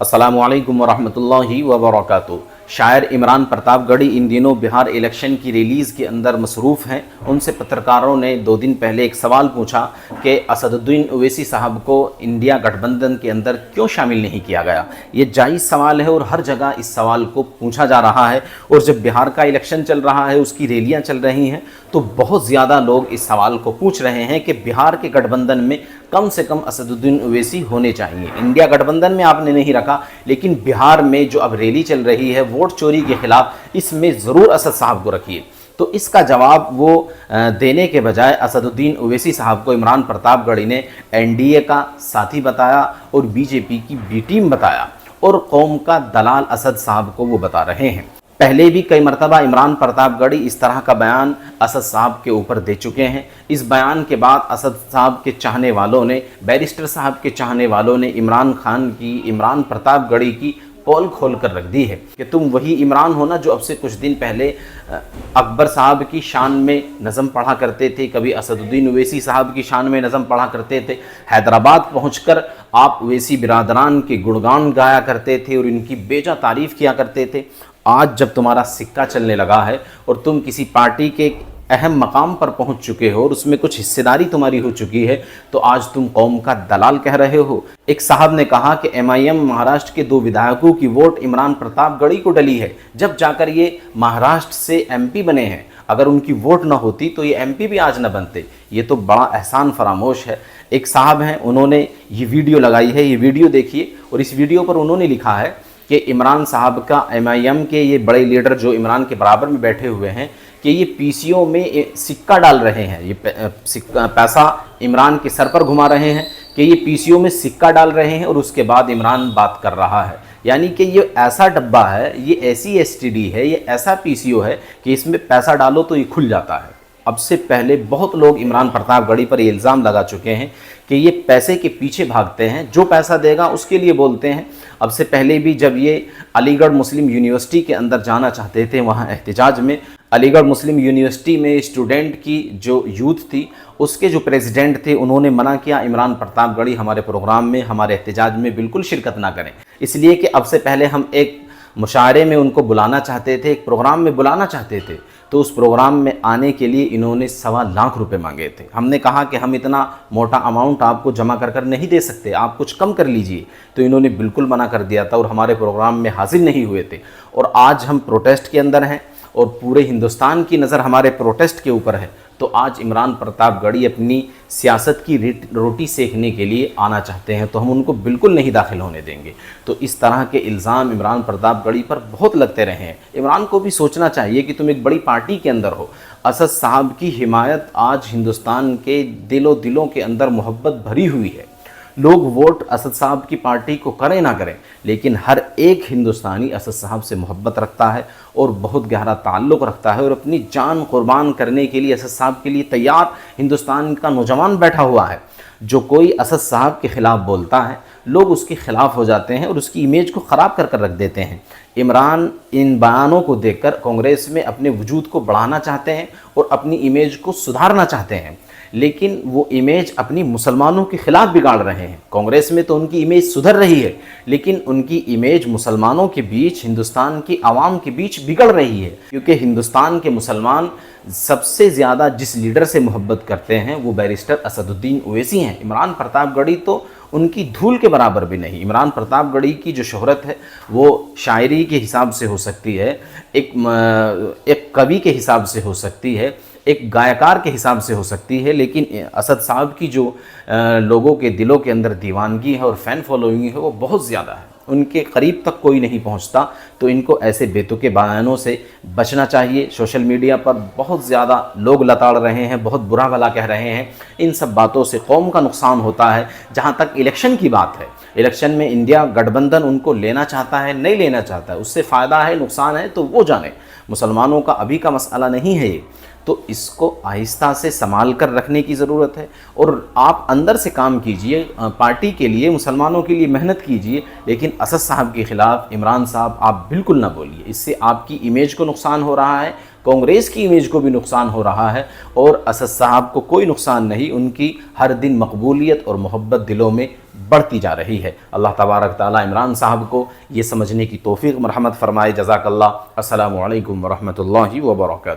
अस्सलामु अलैकुम वरहमतुल्लाहि वबरकातुहू। शायर इमरान प्रतापगढ़ी इन दिनों बिहार इलेक्शन की रिलीज़ के अंदर मसरूफ़ हैं। उनसे पत्रकारों ने 2 दिन पहले एक सवाल पूछा कि असदुद्दीन ओवैसी साहब को इंडिया गठबंधन के अंदर क्यों शामिल नहीं किया गया। ये जायज़ सवाल है और हर जगह इस सवाल को पूछा जा रहा है। और जब बिहार का इलेक्शन चल रहा है, उसकी रैलियाँ चल रही हैं, तो बहुत ज़्यादा लोग इस सवाल को पूछ रहे हैं कि बिहार के गठबंधन में कम से कम असदुद्दीन ओवैसी होने चाहिए। इंडिया गठबंधन में आपने नहीं रखा, लेकिन बिहार में जो अब रैली चल रही है वोट चोरी के खिलाफ, इसमें ज़रूर असद साहब को रखिए। तो इसका जवाब वो देने के बजाय असदुद्दीन ओवैसी साहब को इमरान प्रतापगढ़ी ने एनडीए का साथी बताया और बीजेपी की बी टीम बताया और कौम का दलाल असद साहब को वो बता रहे हैं। पहले भी कई मरतबा इमरान प्रतापगढ़ी इस तरह का बयान असद साहब के ऊपर दे चुके हैं। इस बयान के बाद असद साहब के चाहने वालों ने, बैरिस्टर साहब के चाहने वालों ने इमरान खान की, इमरान प्रतापगढ़ी की पोल खोल कर रख दी है कि तुम वही इमरान हो ना जो अब से कुछ दिन पहले अकबर साहब की शान में नज़म पढ़ा करते थे, कभी असदुद्दीन ओवैसी साहब की शान में नज़म पढ़ा करते थे। हैदराबाद पहुंचकर आप ओवैसी बिरादरान के गुणगान गाया करते थे और इनकी बेजा तारीफ़ किया करते थे। आज जब तुम्हारा सिक्का चलने लगा है और तुम किसी पार्टी के अहम मकाम पर पहुंच चुके हो और उसमें कुछ हिस्सेदारी तुम्हारी हो चुकी है, तो आज तुम कौम का दलाल कह रहे हो। एक साहब ने कहा कि एमआईएम महाराष्ट्र के 2 विधायकों की वोट इमरान प्रतापगढ़ी को डली है, जब जाकर ये महाराष्ट्र से एमपी बने हैं। अगर उनकी वोट ना होती तो ये एमपी भी आज न बनते। ये तो बड़ा एहसान फरामोश है। एक साहब हैं, उन्होंने ये वीडियो लगाई है, ये वीडियो देखिए। और इस वीडियो पर उन्होंने लिखा है कि इमरान साहब का, एमआईएम के ये बड़े लीडर जो इमरान के बराबर में बैठे हुए हैं, कि ये पीसीओ में सिक्का डाल रहे हैं। ये पैसा इमरान के सर पर घुमा रहे हैं कि ये पीसीओ में सिक्का डाल रहे हैं और उसके बाद इमरान बात कर रहा है। यानी कि ये ऐसा डब्बा है, ये ऐसी एसटीडी है, ये ऐसा पीसीओ है कि इसमें पैसा डालो तो ये खुल जाता है। अब से पहले बहुत लोग इमरान प्रतापगढ़ी पर ये इल्ज़ाम लगा चुके हैं कि ये पैसे के पीछे भागते हैं, जो पैसा देगा उसके लिए बोलते हैं। अब से पहले भी जब ये अलीगढ़ मुस्लिम यूनिवर्सिटी के अंदर जाना चाहते थे, वहाँ एहतजाज में, अलीगढ़ मुस्लिम यूनिवर्सिटी में स्टूडेंट की जो यूथ थी, उसके जो प्रेसिडेंट थे, उन्होंने मना किया इमरान प्रतापगढ़ी हमारे प्रोग्राम में, हमारे एहतजाज में बिल्कुल शिरकत ना करें। इसलिए कि अब से पहले हम एक मुशायरे में उनको बुलाना चाहते थे, एक प्रोग्राम में बुलाना चाहते थे, तो उस प्रोग्राम में आने के लिए इन्होंने 1.25 लाख रुपए मांगे थे। हमने कहा कि हम इतना मोटा अमाउंट आपको जमा कर नहीं दे सकते, आप कुछ कम कर लीजिए। तो इन्होंने बिल्कुल मना कर दिया था और हमारे प्रोग्राम में हाजिर नहीं हुए थे। और आज हम प्रोटेस्ट के अंदर हैं और पूरे हिंदुस्तान की नज़र हमारे प्रोटेस्ट के ऊपर है। तो आज इमरान प्रतापगढ़ी अपनी सियासत की रोटी सेकने के लिए आना चाहते हैं, तो हम उनको बिल्कुल नहीं दाखिल होने देंगे। तो इस तरह के इल्ज़ाम इमरान प्रतापगढ़ी पर बहुत लगते रहे हैं। इमरान को भी सोचना चाहिए कि तुम एक बड़ी पार्टी के अंदर हो। असद साहब की हिमायत आज हिंदुस्तान के दिलों के अंदर मोहब्बत भरी हुई है। लोग वोट असद साहब की पार्टी को करें ना करें, लेकिन हर एक हिंदुस्तानी असद साहब से मोहब्बत रखता है और बहुत गहरा ताल्लुक़ रखता है और अपनी जान कुर्बान करने के लिए असद साहब के लिए तैयार हिंदुस्तान का नौजवान बैठा हुआ है। जो कोई असद साहब के ख़िलाफ़ बोलता है, लोग उसके ख़िलाफ़ हो जाते हैं और उसकी इमेज को ख़राब कर रख देते हैं। इमरान इन बयानों को देखकर कांग्रेस में अपने वजूद को बढ़ाना चाहते हैं और अपनी इमेज को सुधारना चाहते हैं, लेकिन वो इमेज अपनी मुसलमानों के ख़िलाफ़ बिगाड़ रहे हैं। कांग्रेस में तो उनकी इमेज सुधर रही है, लेकिन उनकी इमेज मुसलमानों के बीच, हिंदुस्तान की आवाम के बीच बिगड़ रही है। क्योंकि हिंदुस्तान के मुसलमान सबसे ज़्यादा जिस लीडर से मोहब्बत करते हैं वो बैरिस्टर असदुद्दीन ओवैसी हैं। इमरान प्रतापगढ़ी तो उनकी धूल के बराबर भी नहीं। इमरान प्रतापगढ़ी की जो शोहरत है वो शायरी के हिसाब से हो सकती है, एक कवि के हिसाब से हो सकती है, एक गायकार के हिसाब से हो सकती है, लेकिन असद साहब की जो लोगों के दिलों के अंदर दीवानगी है और फ़ैन फॉलोइंग है वो बहुत ज़्यादा है। उनके करीब तक कोई नहीं पहुंचता। तो इनको ऐसे बेतुके बयानों से बचना चाहिए। सोशल मीडिया पर बहुत ज़्यादा लोग लताड़ रहे हैं, बहुत बुरा भला कह रहे हैं। इन सब बातों से कौम का नुकसान होता है। जहां तक इलेक्शन की बात है, इलेक्शन में इंडिया गठबंधन उनको लेना चाहता है, नहीं लेना चाहता है, उससे फ़ायदा है नुकसान है तो वो जाने। मुसलमानों का अभी का मसला नहीं है ये। तो इसको आहिस्ता से संभाल कर रखने की ज़रूरत है। और आप अंदर से काम कीजिए, पार्टी के लिए, मुसलमानों के लिए मेहनत कीजिए, लेकिन असद साहब के ख़िलाफ़, इमरान साहब, आप बिल्कुल ना बोलिए। इससे आपकी इमेज को नुकसान हो रहा है, कांग्रेस की इमेज को भी नुकसान हो रहा है, और असद साहब को कोई नुकसान नहीं, उनकी हर दिन मकबूलियत और मोहब्बत दिलों में बढ़ती जा रही है। अल्लाह तबारक ताला इमरान साहब को ये समझने की तौफीक मरहमत फ़रमाए। जज़ाकल्लाह। अस्सलामु अलैकुम वरहमतुल्लाहि वबरकातुहू।